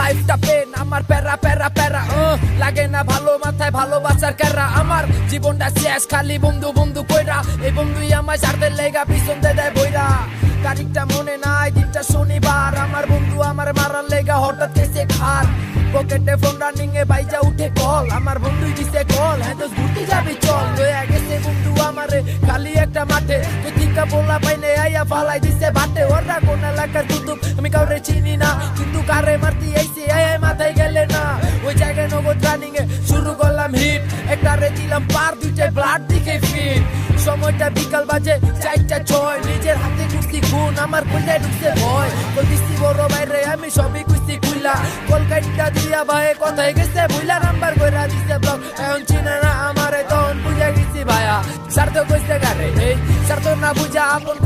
লাইফটা পেন আমার প্যারা প্যারা প্যারা লাগে না ভালো মাথায় ভালোবাসার ক্যারা আমার জীবনটা শেষ খালি বন্ধু বন্ধু কইরা এই বন্ধুই আমার সারদের লেগা পিছন দেয় বইরা তারিখটা মনে নাই দিনটা শনিবার আমার বন্ধু আমার মারার লেগা হঠাৎ এসে খার পকেটে ফোন রানিং এ বাইজা উঠে কল আমার বন্ধুই দিছে কল হ্যাঁ তো ঘুরতে যাবি চল লয়ে গেছে বন্ধু আমারে খালি একটা মাঠে তুই টিকা বলা পাইনে আইয়া ফালাই দিছে বাটে ওরা কোন এলাকার কুতুব আমি কাউরে চিনি না কিন্তু কারে মারতি আইছে আয় মাথায় গেলে না ওই জায়গায় নগদ রানিং এ শুরু করলাম হিট একটা রে দিলাম পার দুইটাই ব্লাড দিকে ফিট সময়টা বিকাল বাজে 4:06 নিজের হাতে কুস্তি খুন আমার কইলে ঢুকছে ভয় বলতিছি বড় বাইরে আমি সবই কুস্তি খুইলা কলকাতা দিয়া ভাই কথাই গেছে ভুইলা নাম্বার কইরা দিছে ব্লক এখন চিনে না আমারে তখন বুঝা গেছি ভাইয়া স্বার্থ কইছে গারে এই স্বার্থ না বুঝা আপন